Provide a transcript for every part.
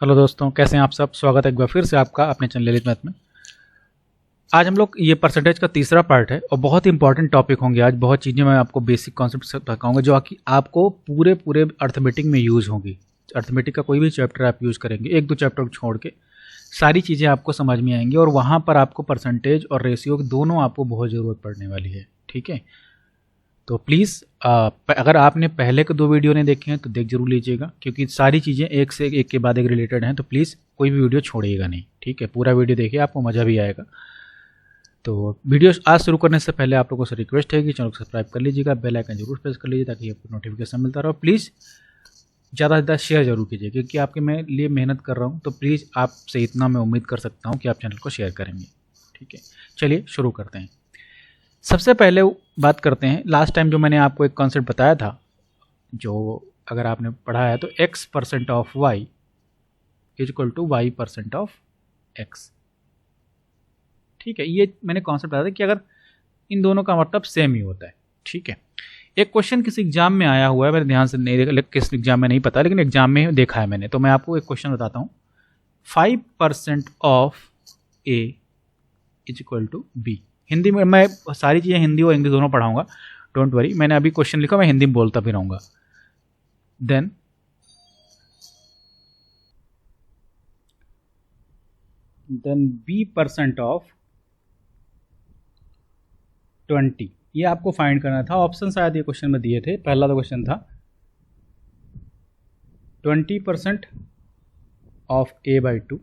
Hello दोस्तों, कैसे हैं आप सब। स्वागत है एक बार फिर से आपका अपने चैनल ललित मैथ में। आज हम लोग ये परसेंटेज का तीसरा पार्ट है और बहुत ही इंपॉर्टेंट टॉपिक होंगे। आज बहुत चीज़ें मैं आपको बेसिक कॉन्सेप्ट बताऊंगा जो कि आपको पूरे अर्थमेटिक में यूज़ होंगी। अर्थमेटिक का कोई भी चैप्टर आप यूज़ करेंगे, एक दो चैप्टर छोड़ के सारी चीज़ें आपको समझ में आएंगी और वहाँ पर आपको परसेंटेज और रेशियो दोनों आपको बहुत ज़रूरत पड़ने वाली है। ठीक है, तो प्लीज़ अगर आपने पहले के 2 वीडियो नहीं देखे हैं तो देख जरूर लीजिएगा, क्योंकि सारी चीज़ें एक से एक के बाद एक रिलेटेड हैं। तो प्लीज़ कोई भी वीडियो छोड़िएगा नहीं, ठीक है। पूरा वीडियो देखिए, आपको मज़ा भी आएगा। तो वीडियो आज शुरू करने से पहले आप लोगों से रिक्वेस्ट है कि चैनल को सब्सक्राइब कर लीजिएगा, बेल आइकन जरूर प्रेस कर लीजिए ताकि आपको नोटिफिकेशन मिलता रहे। प्लीज़ ज़्यादा से ज़्यादा शेयर जरूर कीजिए, क्योंकि आपके मैं लिए मेहनत कर रहा हूँ, तो प्लीज़ आपसे इतना मैं उम्मीद कर सकता हूँ कि आप चैनल को शेयर करेंगे। ठीक है, चलिए शुरू करते हैं। सबसे पहले बात करते हैं, लास्ट टाइम जो मैंने आपको एक कॉन्सेप्ट बताया था, जो अगर आपने पढ़ा है तो x% of y is equal to y% of x। ठीक है, ये मैंने कॉन्सेप्ट बताया था कि अगर इन दोनों का मतलब सेम ही होता है। ठीक है, एक क्वेश्चन किसी एग्जाम में आया हुआ है, मेरे ध्यान से नहीं, किस एग्जाम में नहीं पता, लेकिन एग्जाम में देखा है मैंने। तो मैं आपको एक क्वेश्चन बताता हूँ। 5% of a is equal to b। Hindi में मैं सारी चीज़ें हिंदी और इंग्लिश दोनों पढ़ाऊंगा, डोंट वरी। मैंने अभी क्वेश्चन लिखा, मैं हिंदी में बोलता भी रहूँगा। देन b% ऑफ 20, ये आपको फाइंड करना था। ऑप्शन शायद ये क्वेश्चन में दिए थे। पहला तो क्वेश्चन था 20% ऑफ a/2,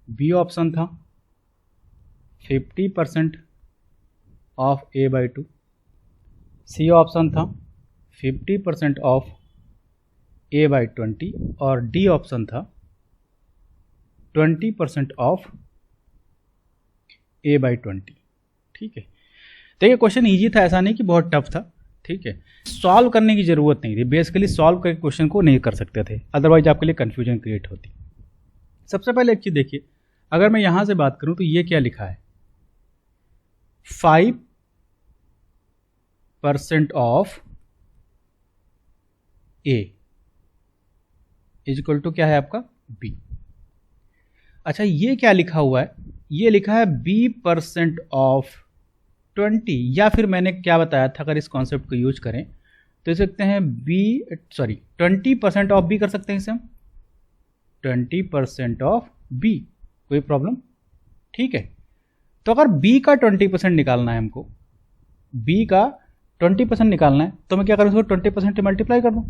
बी ऑप्शन था 50% ऑफ a/2, सी ऑप्शन था 50% ऑफ a/20 और डी ऑप्शन था 20% ऑफ a/20। ठीक है, देखिए क्वेश्चन इजी था, ऐसा नहीं कि बहुत टफ था। ठीक है, सॉल्व करने की जरूरत नहीं थी, बेसिकली सॉल्व करके क्वेश्चन को नहीं कर सकते थे, अदरवाइज आपके लिए कंफ्यूजन क्रिएट होती। सबसे पहले एक चीज देखिए, अगर मैं यहां से बात करूं तो ये क्या लिखा है, 5% of a is equal to क्या है आपका b। अच्छा, ये क्या लिखा हुआ है, ये लिखा है b% ऑफ 20, या फिर मैंने क्या बताया था, अगर इस कॉन्सेप्ट को यूज करें तो इसे सकते हैं 20% ऑफ b कर सकते हैं इसे हम 20% ऑफ b, कोई प्रॉब्लम। ठीक है, तो अगर b का 20% निकालना है हमको, b का 20% निकालना है, तो मैं क्या करूँ, इसको 20% से मल्टीप्लाई कर दूँ।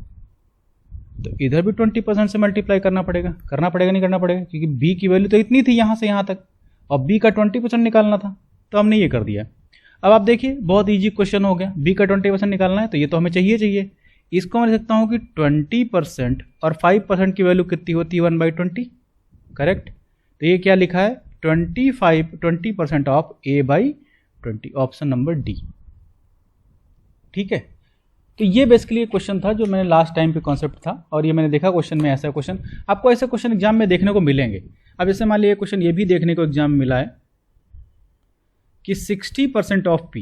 तो इधर भी 20% से मल्टीप्लाई करना पड़ेगा नहीं करना पड़ेगा, क्योंकि b की वैल्यू तो इतनी थी यहाँ से यहाँ तक, और b का 20% निकालना था, तो हमने ये कर दिया। अब आप देखिए, बहुत इजी क्वेश्चन हो गया। b का 20% निकालना है तो ये तो हमें चाहिए। इसको मैं लिख सकता हूँ कि 20% और 5% की वैल्यू कितनी होती है, 1/20। करेक्ट, तो ये क्या लिखा है, 20% of a/20, option number D. ठीक है, तो ये बेसिकली एक क्वेश्चन था जो मैंने लास्ट टाइम पे कॉन्सेप्ट था, और ये मैंने देखा क्वेश्चन में ऐसा क्वेश्चन, आपको ऐसे क्वेश्चन एग्जाम में देखने को मिलेंगे। अब जैसे मान लीजिए क्वेश्चन ये भी देखने को एग्जाम में मिला है कि 60% of p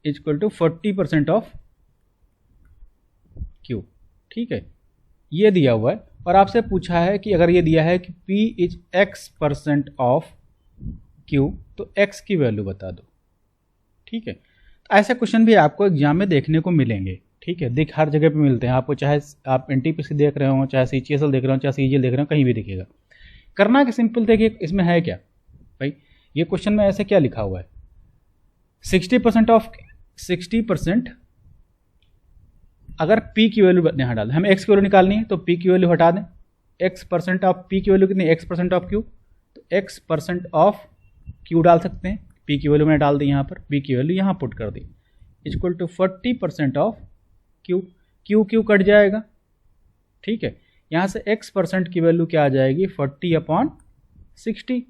is equal to 40% of q। ठीक है, ये दिया हुआ है और आपसे पूछा है कि अगर ये दिया है कि p is x% of q, तो x की वैल्यू बता दो। ठीक है, तो ऐसे क्वेश्चन भी आपको एग्जाम में देखने को मिलेंगे। ठीक है, हर जगह पे मिलते हैं आपको, चाहे आप एनटीपीसी देख रहे हो, चाहे सीजीएल देख रहे हो, चाहे सीजीएल देख रहे हो, कहीं भी दिखेगा। करना कि सिंपल, देखिए इसमें है क्या भाई, ये क्वेश्चन में ऐसे क्या लिखा हुआ है, 60% अगर p की वैल्यू यहाँ डाल दें, हमें x की वैल्यू निकालनी है, तो p की वैल्यू हटा दें, x% ऑफ p की वैल्यू कितनी, x% ऑफ q, तो x% ऑफ q डाल सकते हैं, p की वैल्यू मैंने डाल दी यहाँ पर, p की वैल्यू यहाँ पुट कर दी, equal to 40% of q, q cut जाएगा। ठीक है, यहाँ से x% की वैल्यू क्या आ जाएगी, 40/60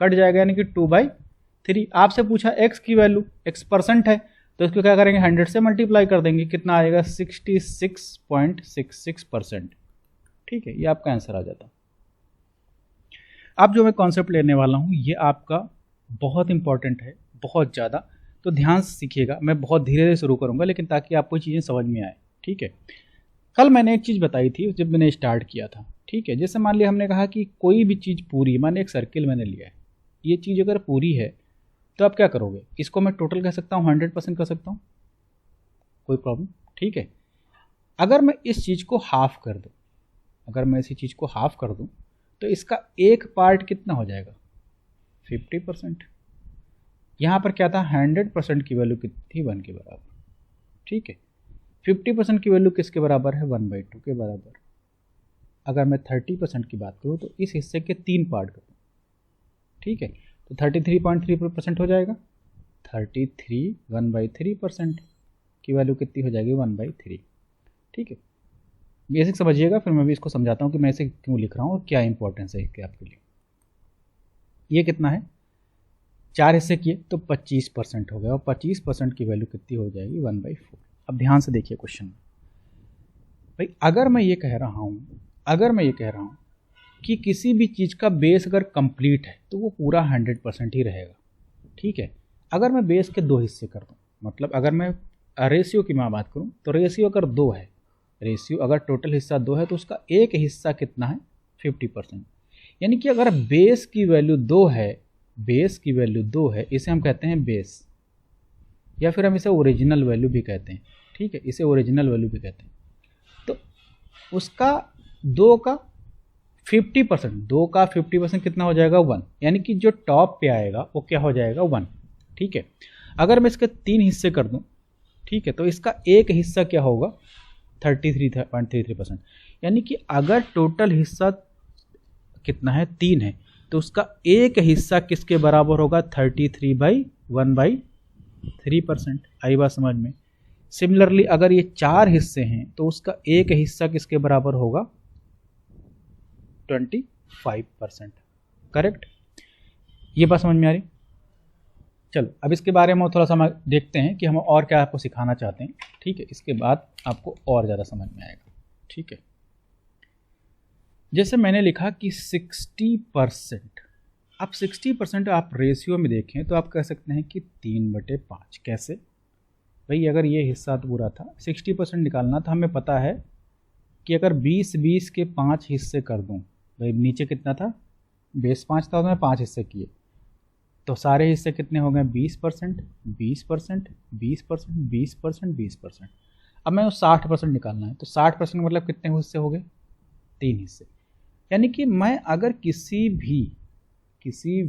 कट जाएगा, यानी कि 2/3। आपसे पूछा x की वैल्यू, x% है, तो इसको क्या करेंगे, 100 से मल्टीप्लाई कर देंगे, कितना आएगा, 66.66%। ठीक है, ये आपका आंसर आ जाता। अब जो मैं कॉन्सेप्ट लेने वाला हूँ ये आपका बहुत इंपॉर्टेंट है, बहुत ज़्यादा, तो ध्यान से सीखिएगा। मैं बहुत धीरे धीरे शुरू करूँगा, लेकिन ताकि आपको चीज़ें समझ में आए। ठीक है, कल मैंने एक चीज़ बताई थी जब मैंने स्टार्ट किया था, ठीक है। जैसे मान लिया हमने कहा कि कोई भी चीज़ पूरी, मान एक सर्किल मैंने लिया है, ये चीज़ अगर पूरी है तो आप क्या करोगे, इसको मैं टोटल कह सकता हूँ, 100% कर सकता हूँ, कोई प्रॉब्लम, ठीक है। अगर मैं इस चीज़ को हाफ कर दूँ, अगर मैं इसी चीज़ को हाफ कर दूँ तो इसका एक पार्ट कितना हो जाएगा, 50%। यहाँ पर क्या था, 100% की वैल्यू कितनी थी, 1 के बराबर, ठीक है। 50% की वैल्यू किसके बराबर है, 1/2 के बराबर। अगर मैं 30% की बात करूँ तो इस हिस्से के 3 पार्ट करूँ, ठीक है, तो 33.3% हो जाएगा। 33 1/3% की वैल्यू कितनी हो जाएगी, 1/3, ठीक है। बेसिक समझिएगा, फिर मैं भी इसको समझाता हूँ कि मैं इसे क्यों लिख रहा हूँ और क्या इंपॉर्टेंस है इसके आपके लिए। ये कितना है, 4 हिस्से किए तो 25% हो गया, और 25% की वैल्यू कितनी हो जाएगी, 1/4। अब ध्यान से देखिए क्वेश्चन में, भाई अगर मैं ये कह रहा हूँ कि किसी भी चीज़ का बेस अगर कंप्लीट है तो वो पूरा 100% ही रहेगा, ठीक है। अगर मैं बेस के 2 हिस्से कर दूँ, मतलब अगर मैं रेशियो की मैं बात करूँ तो रेशियो अगर 2 है, रेशियो अगर टोटल हिस्सा 2 है तो उसका एक हिस्सा कितना है, 50%। यानी कि अगर बेस की वैल्यू 2 है, बेस की वैल्यू 2 है, इसे हम कहते हैं बेस, या फिर हम इसे ओरिजिनल वैल्यू भी कहते हैं, ठीक है, इसे ओरिजिनल वैल्यू भी कहते हैं। तो उसका 2 का 50% कितना हो जाएगा, 1। यानी कि जो टॉप पे आएगा वो क्या हो जाएगा, 1, ठीक है। अगर मैं इसके 3 हिस्से कर दूं, ठीक है, तो इसका एक हिस्सा क्या होगा, 33.33%। यानी कि अगर टोटल हिस्सा कितना है, 3 है, तो उसका एक हिस्सा किसके बराबर होगा, 33/1/3%। आई बात समझ में। सिमिलरली अगर ये 4 हिस्से हैं तो उसका एक हिस्सा किसके बराबर होगा, 25%। करेक्ट, ये बात समझ में आ रही। चलो अब इसके बारे में थोड़ा सा देखते हैं कि हम और क्या आपको सिखाना चाहते हैं, ठीक है। इसके बाद आपको और ज़्यादा समझ में आएगा, ठीक है। जैसे मैंने लिखा कि 60%, अब 60% आप रेशियो में देखें तो आप कह सकते हैं कि 3/5। कैसे भाई, अगर ये हिस्सा तो पूरा था, 60% निकालना था, हमें पता है कि अगर 20 के 5 हिस्से कर दूं, भाई नीचे कितना था, बेस 5 था, तो मैं 5 हिस्से किए, तो सारे हिस्से कितने हो गए, 20%, 20%, 20%, 20%, 20%। अब मैं 60% निकालना है, तो 60% मतलब कितने हिस्से हो गए, 3 हिस्से। यानी कि मैं अगर किसी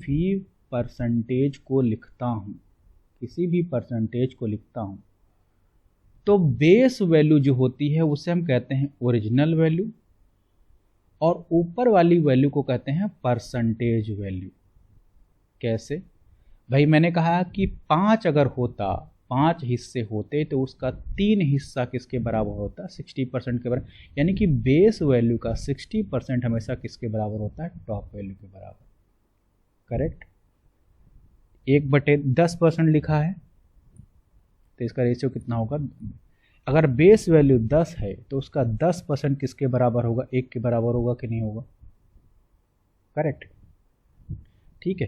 भी परसेंटेज को लिखता हूँ, तो बेस वैल्यू जो होती है उसे हम कहते हैं ओरिजिनल वैल्यू, और ऊपर वाली वैल्यू को कहते हैं परसेंटेज वैल्यू। कैसे भाई, मैंने कहा कि 5 हिस्से होते तो उसका 3 हिस्सा किसके बराबर होता, 60% के बराबर। यानी कि बेस वैल्यू का 60% हमेशा किसके बराबर होता है, टॉप वैल्यू के बराबर। करेक्ट, 1/10% लिखा है तो इसका रेशियो कितना होगा, अगर बेस वैल्यू 10 है तो उसका 10% किसके बराबर होगा, 1 के बराबर होगा कि नहीं होगा। करेक्ट, ठीक है।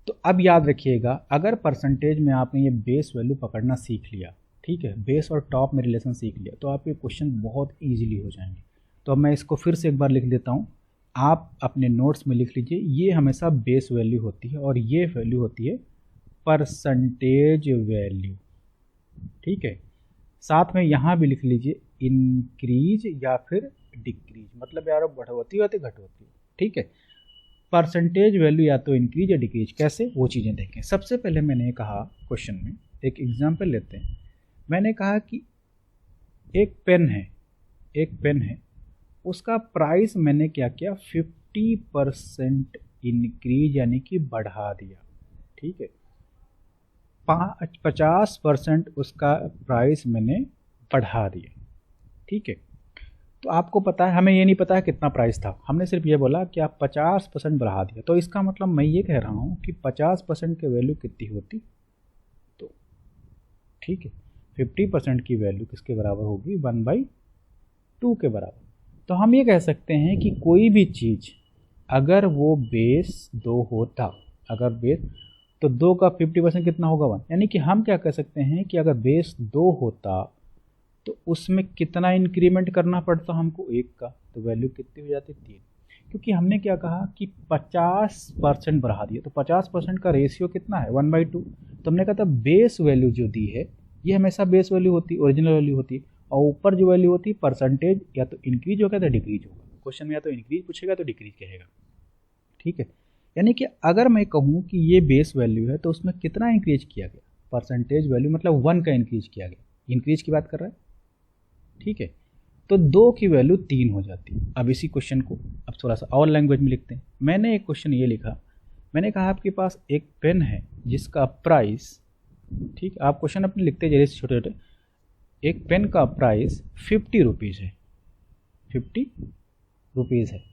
तो अब याद रखिएगा, अगर परसेंटेज में आपने ये बेस वैल्यू पकड़ना सीख लिया, ठीक है, बेस और टॉप में रिलेशन सीख लिया, तो आपके क्वेश्चन बहुत ईजिली हो जाएंगे। तो अब मैं इसको फिर से एक बार लिख देता हूँ, आप अपने नोट्स में लिख लीजिए, ये हमेशा बेस वैल्यू होती है और ये वैल्यू होती है परसेंटेज वैल्यू, ठीक है। साथ में यहाँ भी लिख लीजिए इंक्रीज या फिर डिक्रीज, मतलब यार बढ़ोतरी होती घटोतरी, ठीक है। परसेंटेज वैल्यू या तो इंक्रीज या डिक्रीज, कैसे वो चीज़ें देखें। सबसे पहले मैंने कहा क्वेश्चन में, एक एग्जांपल लेते हैं। मैंने कहा कि एक पेन है, उसका प्राइस मैंने क्या किया, 50% इंक्रीज यानी कि बढ़ा दिया, ठीक है। 50% उसका प्राइस मैंने बढ़ा दिया, ठीक है। तो आपको पता है, हमें ये नहीं पता है कितना प्राइस था, हमने सिर्फ ये बोला कि आप 50% बढ़ा दिया, तो इसका मतलब मैं ये कह रहा हूँ कि 50% की वैल्यू कितनी होती, तो ठीक है, 50% की वैल्यू किसके बराबर होगी, 1/2 के बराबर। तो हम ये कह सकते हैं कि कोई भी चीज़ अगर वो बेस 2 होता, अगर बेस, तो 2 का 50% कितना होगा, 1। यानी कि हम क्या कह सकते हैं कि अगर बेस 2 होता तो उसमें कितना इंक्रीमेंट करना पड़ता हमको 1 का, तो वैल्यू कितनी हो जाती 3, क्योंकि हमने क्या कहा कि 50% बढ़ा दिया, तो 50% का रेशियो कितना है 1/2। तो हमने कहा था बेस वैल्यू जो दी है ये हमेशा बेस वैल्यू होती है, ओरिजिनल वैल्यू होती है, और ऊपर जो वैल्यू होती है परसेंटेज या तो इंक्रीज होगा या तो डिक्रीज होगा। क्वेश्चन में या तो इंक्रीज पूछेगा तो डिक्रीज कहेगा, ठीक है। यानी कि अगर मैं कहूँ कि ये बेस वैल्यू है तो उसमें कितना इंक्रीज किया गया, परसेंटेज वैल्यू मतलब 1 का इंक्रीज किया गया, इंक्रीज की बात कर रहा है, ठीक है। तो 2 की वैल्यू 3 हो जाती है। अब इसी क्वेश्चन को अब थोड़ा सा और लैंग्वेज में लिखते हैं। मैंने एक क्वेश्चन ये लिखा, मैंने कहा आपके पास एक पेन है जिसका प्राइस, ठीक, आप क्वेश्चन अपने लिखते जाइए छोटे छोटे, एक पेन का प्राइस 50 रुपीज़ है, 50 रुपीज़ है,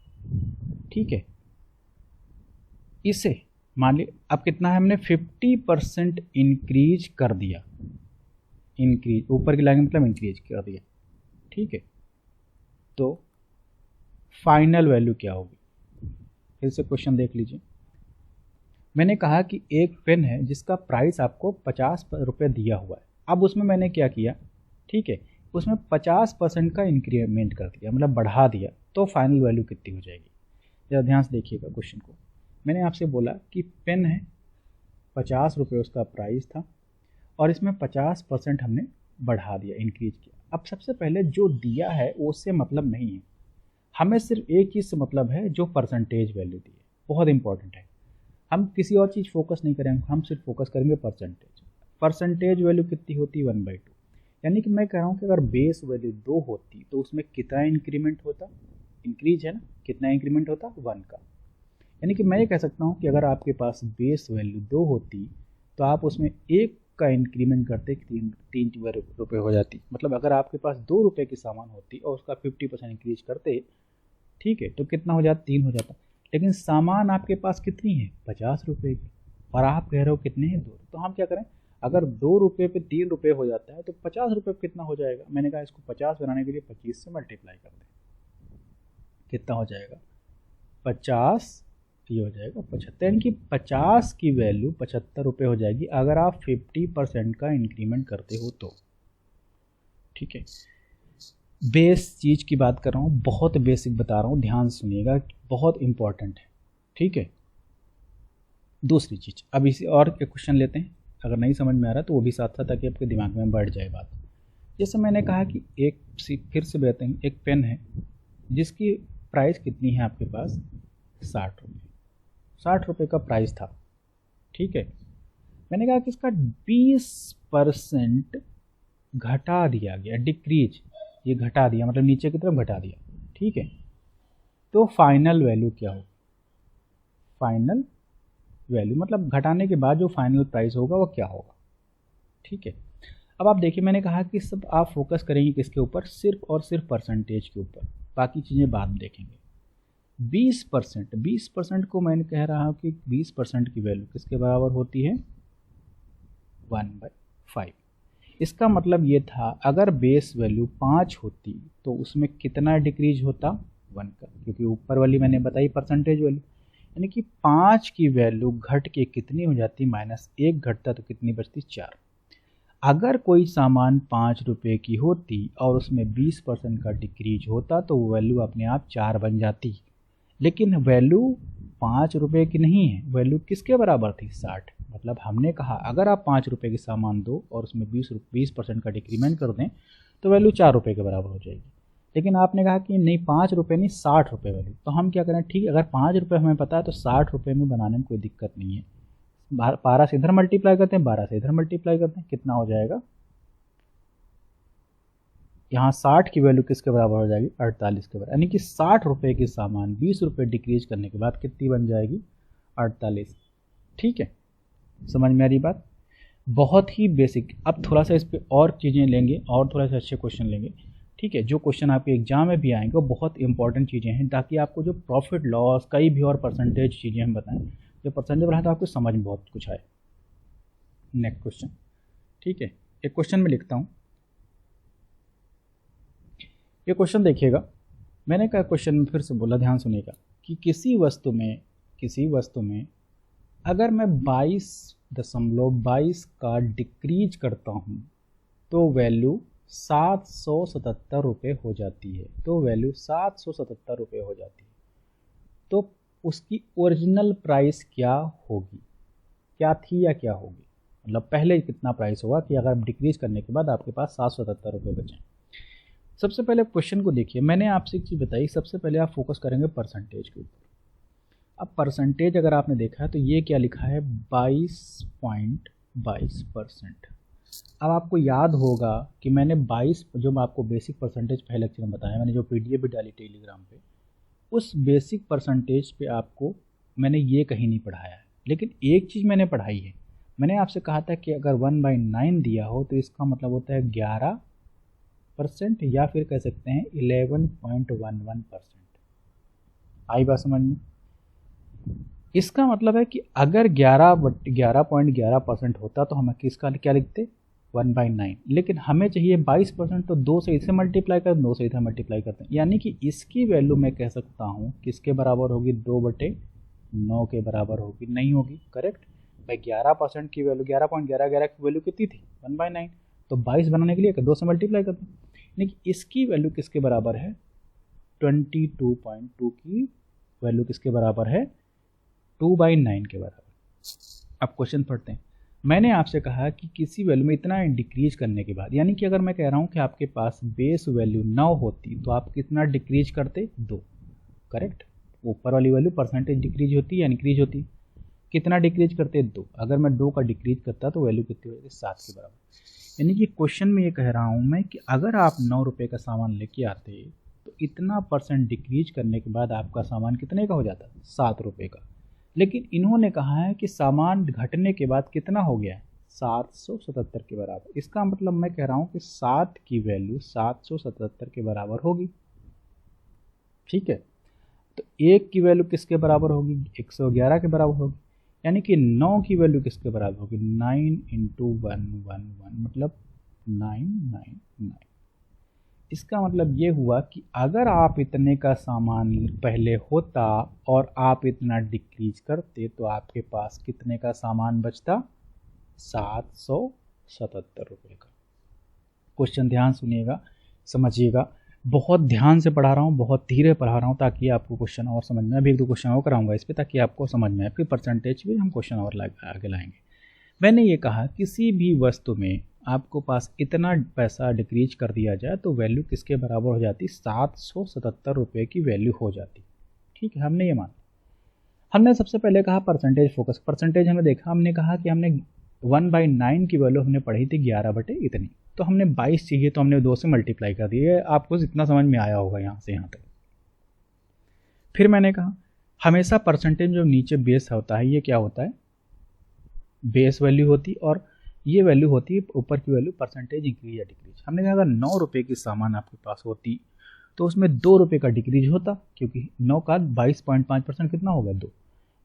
ठीक है। इसे मान ली अब कितना है, हमने 50% इंक्रीज कर दिया, इंक्रीज ऊपर की लाइन मतलब इंक्रीज कर दिया, ठीक है। तो फाइनल वैल्यू क्या होगी, फिर से क्वेश्चन देख लीजिए। मैंने कहा कि एक पेन है जिसका प्राइस आपको 50 रुपये दिया हुआ है। अब उसमें मैंने क्या किया, ठीक है, उसमें 50% का इंक्रीमेंट कर दिया, मतलब बढ़ा दिया, तो फाइनल वैल्यू कितनी हो जाएगी। जरा ध्यान से देखिएगा क्वेश्चन को। मैंने आपसे बोला कि पेन है 50 रुपये उसका प्राइस था और इसमें 50% हमने बढ़ा दिया, इंक्रीज किया। अब सबसे पहले जो दिया है उससे मतलब नहीं है, हमें सिर्फ एक चीज़ से मतलब है, जो परसेंटेज वैल्यू दी है, बहुत इंपॉर्टेंट है। हम किसी और चीज़ फोकस नहीं करेंगे, हम सिर्फ फोकस करेंगे परसेंटेज। परसेंटेज वैल्यू कितनी होती है 1/2। यानी कि मैं कह रहा हूँ कि अगर बेस वैल्यू 2 होती तो उसमें कितना इंक्रीमेंट होता, इंक्रीज है ना, कितना इंक्रीमेंट होता 1 का। यानी कि मैं ये कह सकता हूँ कि अगर आपके पास बेस वैल्यू 2 होती तो आप उसमें 1 का इंक्रीमेंट करते 3 रुपये हो जाती। मतलब अगर आपके पास 2 रुपये की सामान होती और उसका 50% इंक्रीज करते, ठीक है, तो कितना हो जाता 3 हो जाता। लेकिन सामान आपके पास कितनी है 50 रुपये की, और आप कह रहे हो कितने हैं 2, तो हम क्या करें, अगर 2 रुपये पे 3 रुपये हो जाता है तो 50 रुपये पे कितना हो जाएगा। मैंने कहा इसको 50 बनाने के लिए 25 से मल्टीप्लाई कर दें, कितना हो जाएगा 50, ये हो जाएगा 75, यानी कि 50 की वैल्यू 75 रुपये हो जाएगी अगर आप 50% का इंक्रीमेंट करते हो तो, ठीक है। बेस चीज़ की बात कर रहा हूँ, बहुत बेसिक बता रहा हूँ, ध्यान सुनिएगा, बहुत इंपॉर्टेंट है, ठीक है। दूसरी चीज़, अब इसी और एक क्वेश्चन लेते हैं, अगर नहीं समझ में आ रहा तो वो भी साथ साथ, ताकि आपके दिमाग में बैठ जाए बात। जैसे मैंने कहा कि एक फिर से बताते हैं, एक पेन है जिसकी प्राइस कितनी है आपके पास 60 रुपये, 60 रुपये का प्राइस था, ठीक है। मैंने कहा कि इसका 20% घटा दिया गया, डिक्रीज, ये घटा दिया मतलब नीचे की तरफ घटा दिया, ठीक है। तो फाइनल वैल्यू क्या हो, फाइनल वैल्यू मतलब घटाने के बाद जो फाइनल प्राइस होगा वो क्या होगा, ठीक है। अब आप देखिए, मैंने कहा कि सब आप फोकस करेंगे किसके ऊपर, सिर्फ और सिर्फ परसेंटेज के ऊपर, बाकी चीज़ें बाद में देखेंगे। 20% को मैंने कह रहा हूँ कि 20% की वैल्यू किसके बराबर होती है 1/5। इसका मतलब ये था अगर बेस वैल्यू 5 होती तो उसमें कितना डिक्रीज होता 1 का, क्योंकि ऊपर वाली मैंने बताई परसेंटेज वैल्यू, यानी कि 5 की वैल्यू घट के कितनी हो जाती, -1 घटता तो कितनी बचती 4। अगर कोई सामान 5 रुपये की होती और उसमें 20% का डिक्रीज होता तो वो वैल्यू अपने आप 4 बन जाती, लेकिन वैल्यू 5 रुपये की नहीं है, वैल्यू किसके बराबर थी 60। मतलब हमने कहा अगर आप 5 रुपये की सामान दो और उसमें 20% का डिक्रीमेंट कर दें तो वैल्यू 4 रुपये के बराबर हो जाएगी। लेकिन आपने कहा कि नहीं 5 रुपये नहीं 60 रुपये वैल्यू, तो हम क्या करें, ठीक है, अगर 5 रुपये हमें पता है तो 60 रुपये में बनाने में कोई दिक्कत नहीं है। 12 से इधर मल्टीप्लाई करते हैं, 12 से इधर मल्टीप्लाई करते हैं, कितना हो जाएगा, यहाँ 60 की वैल्यू किसके बराबर हो जाएगी 48 के बराबर, यानी कि 60 रुपये की सामान 20 रुपये डिक्रीज करने के बाद कितनी बन जाएगी 48, ठीक है। समझ में आ रही बात, बहुत ही बेसिक। अब थोड़ा सा इस पर और चीज़ें लेंगे और थोड़ा सा अच्छे क्वेश्चन लेंगे, ठीक है, जो क्वेश्चन आपके एग्जाम में भी आएंगे वो बहुत इंपॉर्टेंट चीज़ें हैं, ताकि आपको जो प्रॉफिट लॉस कई भी और परसेंटेज चीज़ें हम बताएं, जो परसेंटेज बढ़ाए तो आपको समझ में बहुत कुछ आए। नेक्स्ट क्वेश्चन, ठीक है, एक क्वेश्चन में लिखता हूँ, ये क्वेश्चन देखिएगा। मैंने कहा क्वेश्चन में फिर से बोला, ध्यान सुनिएगा, कि किसी वस्तु में अगर मैं 22.22 का डिक्रीज करता हूँ तो वैल्यू 777 रुपये हो जाती है। तो वैल्यू 777 रुपये हो जाती है। तो उसकी ओरिजिनल प्राइस क्या होगी, क्या थी या क्या होगी, मतलब पहले कितना प्राइस होगा कि अगर डिक्रीज करने के बाद आपके पास 777 रुपये बचें। सबसे पहले क्वेश्चन को देखिए, मैंने आपसे एक चीज़ बताई, सबसे पहले आप फोकस करेंगे परसेंटेज के ऊपर। अब परसेंटेज अगर आपने देखा है तो ये क्या लिखा है, 22.22%। अब आपको याद होगा कि मैंने 22 जो मैं आपको बेसिक परसेंटेज पहले लेक्चर में बताया, मैंने जो पीडीएफ भी डाली टेलीग्राम पे, उस बेसिक परसेंटेज पे आपको मैंने ये कहीं नहीं पढ़ाया है। लेकिन एक चीज़ मैंने पढ़ाई है, मैंने आपसे कहा था कि अगर 1/9 दिया हो तो इसका मतलब होता है 11% या फिर कह सकते हैं 11.11%। आई बात समझ में? इसका मतलब है कि अगर 11.11% होता तो हम किसका क्या लिखते, 1/9। लेकिन हमें चाहिए 22%, तो 2 से इसे मल्टीप्लाई कर, 2 से इसे मल्टीप्लाई करते हैं, यानी कि इसकी वैल्यू मैं कह सकता हूँ किसके बराबर होगी, 2/9 के बराबर होगी। नहीं होगी, करेक्ट भाई। 11% की वैल्यू 11.11 की वैल्यू कितनी थी, 1/9। तो 22 बनाने के लिए 2 से मल्टीप्लाई करते हैं, यानी कि इसकी वैल्यू किसके बराबर है, 22.2 की वैल्यू किसके बराबर है, 2/9 के बराबर। अब क्वेश्चन पढ़ते हैं। मैंने आपसे कहा कि किसी वैल्यू में इतना डिक्रीज करने के बाद, यानी कि अगर मैं कह रहा हूं कि आपके पास बेस वैल्यू 9 होती तो आप कितना डिक्रीज करते, 2, करेक्ट। ऊपर वाली वैल्यू परसेंटेज डिक्रीज होती या इंक्रीज होती, कितना डिक्रीज करते, 2। अगर मैं 2 का डिक्रीज करता तो वैल्यू कितनी होती, 7 के बराबर। यानी कि क्वेश्चन में ये कह रहा हूं मैं कि अगर आप 9 रुपये का सामान लेके आते तो इतना परसेंट डिक्रीज करने के बाद आपका सामान कितने का हो जाता, 7 रुपये का। लेकिन इन्होंने कहा है कि सामान घटने के बाद कितना हो गया है, 777 के बराबर। इसका मतलब मैं कह रहा हूं कि 7 की वैल्यू 777 के बराबर होगी, ठीक है। तो 1 की वैल्यू किसके बराबर होगी, 111 के बराबर होगी। यानी कि 9 की वैल्यू किसके बराबर होगी, 9 × 111 मतलब 999। इसका मतलब ये हुआ कि अगर आप इतने का सामान पहले होता और आप इतना डिक्रीज करते तो आपके पास कितने का सामान बचता, 777 रुपये का। क्वेश्चन ध्यान सुनिएगा, समझिएगा। बहुत ध्यान से पढ़ा रहा हूँ, बहुत धीरे पढ़ा रहा हूँ ताकि आपको क्वेश्चन और समझ में। अभी 1-2 क्वेश्चन और कराऊंगा इस पर ताकि आपको समझ में आए, फिर परसेंटेज भी हम क्वेश्चन और आगे लाएंगे। मैंने ये कहा किसी भी वस्तु में आपको पास इतना पैसा डिक्रीज कर दिया जाए तो वैल्यू किसके बराबर हो जाती, 777 रुपये की वैल्यू हो जाती, ठीक है। हमने ये माना। हमने सबसे पहले कहा परसेंटेज फोकस, परसेंटेज हमने देखा, हमने कहा कि हमने 1/9 की वैल्यू हमने पढ़ी थी 11 बटे इतनी, तो हमने 22 चाहिए तो हमने 2 से मल्टीप्लाई कर दिया। आपको इतना समझ में आया होगा यहाँ से यहाँ तक। फिर मैंने कहा हमेशा परसेंटेज जो नीचे बेस होता है ये क्या होता है, बेस वैल्यू होती, और ये वैल्यू होती है ऊपर की वैल्यू परसेंटेज इंक्रीज या डिक्रीज। हमने कहा अगर 9 रुपये की सामान आपके पास होती तो उसमें 2 रुपये का डिक्रीज होता, क्योंकि 9 का 22.5% कितना हो गया, 2।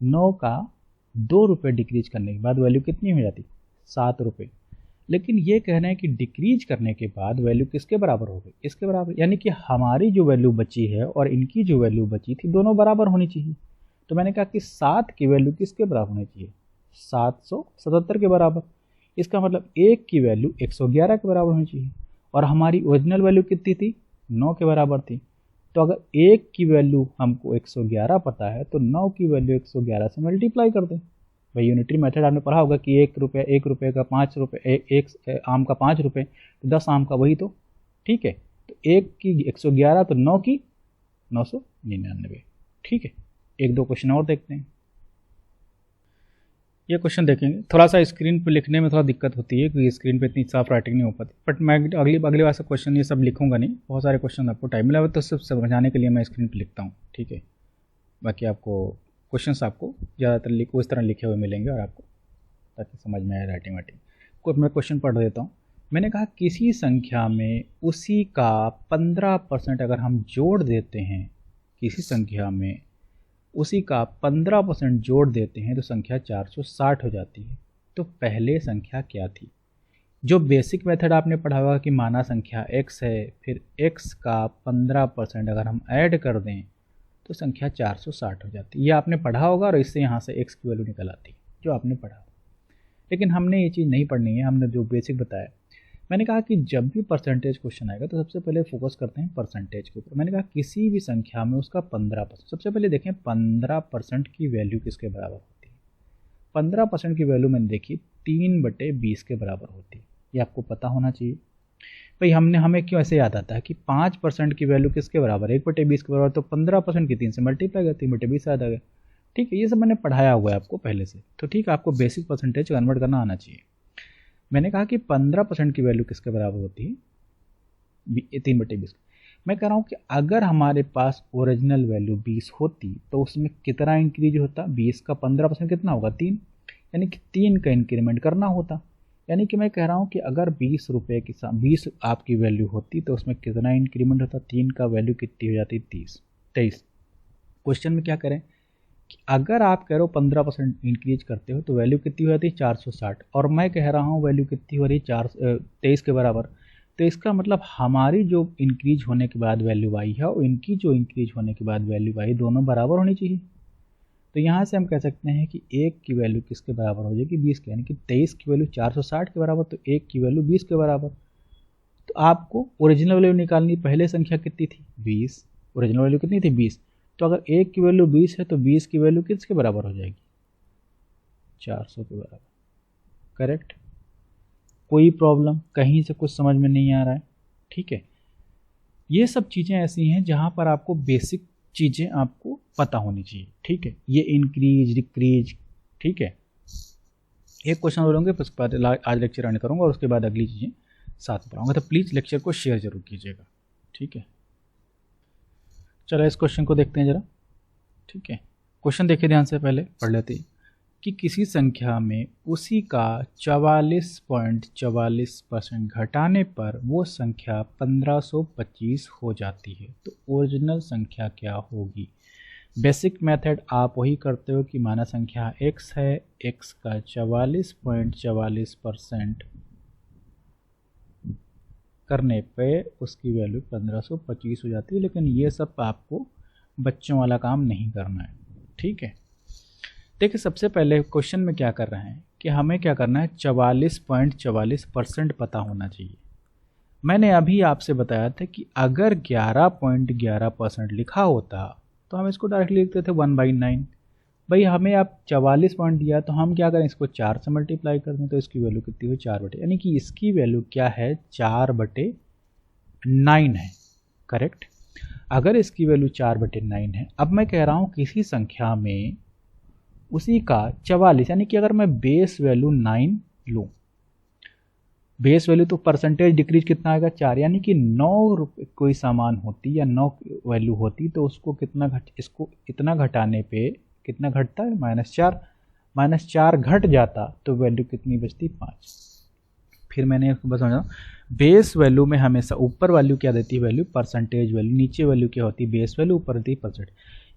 9 का 2 रुपये डिक्रीज करने के बाद वैल्यू कितनी हो जाती, 7 रुपये। लेकिन ये कह रहे हैं कि डिक्रीज करने के बाद वैल्यू किसके बराबर हो गई, इसके बराबर। यानी कि हमारी जो वैल्यू बची है और इनकी जो वैल्यू बची थी दोनों बराबर होनी चाहिए। तो मैंने कहा कि 7 की वैल्यू किसके बराबर होनी चाहिए, 777 के बराबर। इसका मतलब 1 की वैल्यू 111 के बराबर होनी चाहिए, और हमारी ओरिजिनल वैल्यू कितनी थी, 9 के बराबर थी। तो अगर 1 की वैल्यू हमको 111 पता है तो 9 की वैल्यू 111 से मल्टीप्लाई कर दें। भाई यूनिटरी मेथड आपने पढ़ा होगा कि 1 रुपये का 5 रुपये, एक आम का 5 रुपये तो 10 आम का, वही तो, ठीक है। तो 1 की 111 तो 9 की 999, ठीक है। 1-2 क्वेश्चन और देखते हैं। ये क्वेश्चन देखेंगे, थोड़ा सा स्क्रीन पे लिखने में थोड़ा दिक्कत होती है क्योंकि स्क्रीन पे इतनी साफ राइटिंग नहीं हो पाती, बट मैं अगली बार से क्वेश्चन ये सब लिखूंगा नहीं। बहुत सारे क्वेश्चन आपको टाइम मिला तो सिर्फ समझाने के लिए मैं स्क्रीन पे लिखता हूँ, ठीक है। बाकी आपको क्वेश्चंस आपको ज़्यादातर उस तरह लिखे हुए मिलेंगे और आपको ताकि समझ में आए राइटिंग वाइटिंग को। मैं क्वेश्चन पढ़ देता हूँ। मैंने कहा किसी संख्या में उसी का 15% अगर हम जोड़ देते हैं, किसी संख्या में उसी का 15% जोड़ देते हैं तो संख्या 460 हो जाती है। तो पहले संख्या क्या थी, जो बेसिक मेथड आपने पढ़ा होगा कि माना संख्या x है, फिर x का 15% अगर हम ऐड कर दें तो संख्या 460 हो जाती है। ये आपने पढ़ा होगा और इससे यहाँ से x की वैल्यू निकल आती है, जो आपने पढ़ा। लेकिन हमने ये चीज़ नहीं पढ़नी है, हमने जो बेसिक बताया। मैंने कहा कि जब भी परसेंटेज क्वेश्चन आएगा तो सबसे पहले फोकस करते हैं परसेंटेज के ऊपर। मैंने कहा किसी भी संख्या में उसका 15%, सबसे पहले देखें 15% की वैल्यू किसके बराबर होती है। 15% की वैल्यू मैंने देखी 3/20 के बराबर होती है, ये आपको पता होना चाहिए। भाई हमें क्यों ऐसे याद आता है कि 5% की वैल्यू किसके बराबर है, 1/20 के बराबर, तो 15% की 3 से मल्टीप्लाई करती 3/20 याद आ गया। ठीक है, ये सब मैंने पढ़ाया हुआ है आपको पहले से, तो ठीक है, आपको बेसिक परसेंटेज कन्वर्ट करना आना चाहिए। मैंने कहा कि 15% की वैल्यू किसके बराबर होती है, 3/20। मैं कह रहा हूँ कि अगर हमारे पास ओरिजिनल वैल्यू 20 होती तो उसमें कितना इंक्रीज होता, 20 का 15% कितना होगा, 3, यानी कि 3 का इंक्रीमेंट करना होता। यानी कि मैं कह रहा हूँ कि अगर 20 रुपये की 20 आपकी वैल्यू होती तो उसमें कितना इंक्रीमेंट होता, 3 का वैल्यू कितनी हो जाती, 23। क्वेश्चन में क्या करें कि अगर आप कह रहे हो 15% इंक्रीज करते हो तो वैल्यू कितनी हो जाती है, 460, और मैं कह रहा हूँ वैल्यू कितनी हो रही है, 23 के बराबर। तो इसका मतलब हमारी जो इंक्रीज होने के बाद वैल्यू आई है और इनकी जो इंक्रीज होने के बाद वैल्यू आई, दोनों बराबर होनी चाहिए। तो यहाँ से हम कह सकते हैं कि 1 की वैल्यू किसके बराबर हो जाएगी, 20 के, यानी कि 23 की वैल्यू 460 के बराबर, तो 1 की वैल्यू 20 के बराबर। तो आपको ओरिजिनल वैल्यू निकालनी, पहले संख्या कितनी थी, 20, ओरिजिनल वैल्यू कितनी थी, 20। तो अगर 1 की वैल्यू 20 है तो 20 की वैल्यू किसके बराबर हो जाएगी, 400 के बराबर। करेक्ट, कोई प्रॉब्लम, कहीं से कुछ समझ में नहीं आ रहा है, ठीक है। ये सब चीज़ें ऐसी हैं जहाँ पर आपको बेसिक चीज़ें आपको पता होनी चाहिए, ठीक है। ये इंक्रीज डिक्रीज, ठीक है। एक क्वेश्चन बोलूँगे, उसके बाद आज लेक्चर एंड करूँगा और उसके बाद अगली चीज़ें साथ में पढ़ाऊँगा। तो प्लीज़ लेक्चर को शेयर जरूर कीजिएगा, ठीक है। चलो इस क्वेश्चन को देखते हैं ज़रा, ठीक है। क्वेश्चन देखिए ध्यान से, पहले पढ़ लेते हैं कि किसी संख्या में उसी का 44.44% घटाने पर वो संख्या 1525 हो जाती है, तो ओरिजिनल संख्या क्या होगी। बेसिक मेथड आप वही करते हो कि माना संख्या x है, x का 44.44% करने पे उसकी वैल्यू 1525 हो जाती है। लेकिन ये सब आपको बच्चों वाला काम नहीं करना है, ठीक है। देखिए सबसे पहले क्वेश्चन में क्या कर रहे हैं कि हमें क्या करना है, 44.44% पता होना चाहिए। मैंने अभी आपसे बताया था कि अगर 11.11% लिखा होता तो हम इसको डायरेक्टली लिखते थे 1/9। भाई हमें आप 44 पॉइंट दिया तो हम क्या करें, इसको 4 से मल्टीप्लाई कर दें, तो इसकी वैल्यू कितनी हुई, 4/, यानी कि इसकी वैल्यू क्या है, 4/9 है। करेक्ट, अगर इसकी वैल्यू 4/9 है, अब मैं कह रहा हूँ किसी संख्या में उसी का 44, यानी कि अगर मैं बेस वैल्यू 9 लूँ, बेस वैल्यू तो परसेंटेज डिक्रीज कितना आएगा, 4, यानी कि 9 रुपये कोई सामान होती या 9 वैल्यू होती तो उसको कितना इसको इतना घटाने पे कितना घटता है, -4, -4 घट जाता तो वैल्यू कितनी बचती, 5। फिर मैंने बस समझा, बेस वैल्यू में हमेशा ऊपर वैल्यू क्या देती है, वैल्यू परसेंटेज वैल्यू, नीचे वैल्यू क्या होती है, बेस वैल्यू, ऊपर होती है परसेंट।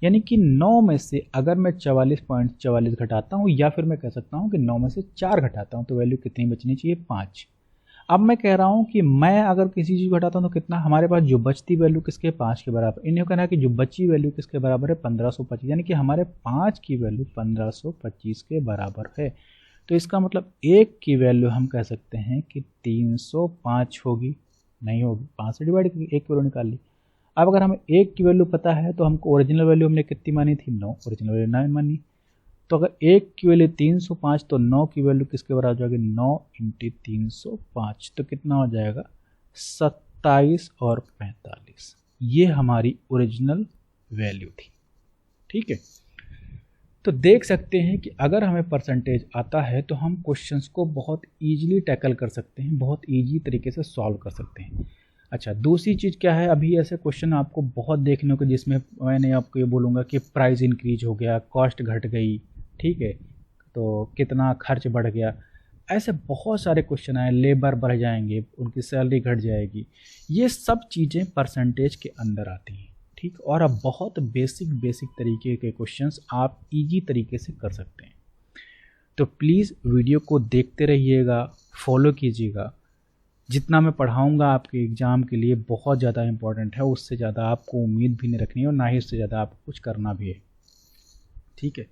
यानी कि 9 में से अगर मैं 44.44 घटाता हूँ, या फिर मैं कह सकता हूँ कि 9 में से 4 घटाता हूँ, तो वैल्यू कितनी बचनी चाहिए, 5। अब मैं कह रहा हूँ कि मैं अगर किसी चीज़ को घटाता हूँ तो कितना, हमारे पास जो बचती वैल्यू किसके, 5 के बराबर। इन्हें कहना है कि जो बची वैल्यू किसके बराबर है, 1525, यानी कि हमारे 5 की वैल्यू 1525 के बराबर है। तो इसका मतलब 1 की वैल्यू हम कह सकते हैं कि 305 होगी, नहीं होगी, 5 से डिवाइड करके 1 की वैल्यू निकाल ली। अब अगर हमें 1 की वैल्यू पता है तो हमको ओरिजिनल वैल्यू हमने कितनी मानी थी, 9, ओरिजिनल वैल्यू 9 मानी। तो अगर 1 की वैल्यू 305 तो 9 की वैल्यू किसके बराबर हो जाएगी, 9 × 305, तो कितना हो जाएगा, 27 और 45। ये हमारी ओरिजिनल वैल्यू थी, ठीक है। तो देख सकते हैं कि अगर हमें परसेंटेज आता है तो हम क्वेश्चंस को बहुत ईजिली टैकल कर सकते हैं, बहुत ईजी तरीके से सॉल्व कर सकते हैं। अच्छा, दूसरी चीज़ क्या है, अभी ऐसे क्वेश्चन आपको बहुत देखने को, जिसमें मैंने आपको ये बोलूँगा कि प्राइस इंक्रीज हो गया, कॉस्ट घट गई, ठीक है, तो कितना खर्च बढ़ गया, ऐसे बहुत सारे क्वेश्चन आए, लेबर बढ़ जाएंगे, उनकी सैलरी घट जाएगी, ये सब चीज़ें परसेंटेज के अंदर आती हैं, ठीक। और अब बहुत बेसिक तरीके के क्वेश्चंस आप इजी तरीके से कर सकते हैं। तो प्लीज़ वीडियो को देखते रहिएगा, फॉलो कीजिएगा। जितना मैं पढ़ाऊँगा आपके एग्ज़ाम के लिए बहुत ज़्यादा इंपॉर्टेंट है, उससे ज़्यादा आपको उम्मीद भी नहीं रखनी है और ना ही उससे ज़्यादा आपको कुछ करना भी है, ठीक है।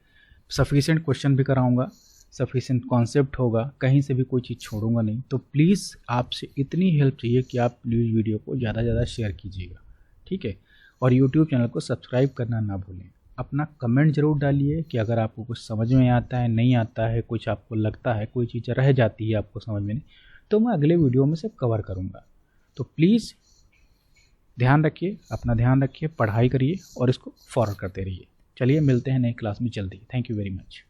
सफिशिएंट क्वेश्चन भी कराऊंगा, सफिशिएंट कॉन्सेप्ट होगा, कहीं से भी कोई चीज़ छोड़ूंगा नहीं। तो प्लीज़ आपसे इतनी हेल्प चाहिए कि आप प्लीज़ वीडियो को ज़्यादा से ज़्यादा शेयर कीजिएगा, ठीक है। और यूट्यूब चैनल को सब्सक्राइब करना ना भूलें। अपना कमेंट ज़रूर डालिए कि अगर आपको कुछ समझ में आता है, नहीं आता है, कुछ आपको लगता है, कोई चीज़ रह जाती है आपको समझ में नहीं, तो मैं अगले वीडियो में से कवर करूँगा। तो प्लीज़ ध्यान रखिए, अपना ध्यान रखिए, पढ़ाई करिए और इसको फॉरवर्ड करते रहिए। चलिए मिलते हैं नई क्लास में जल्दी। Thank you very much.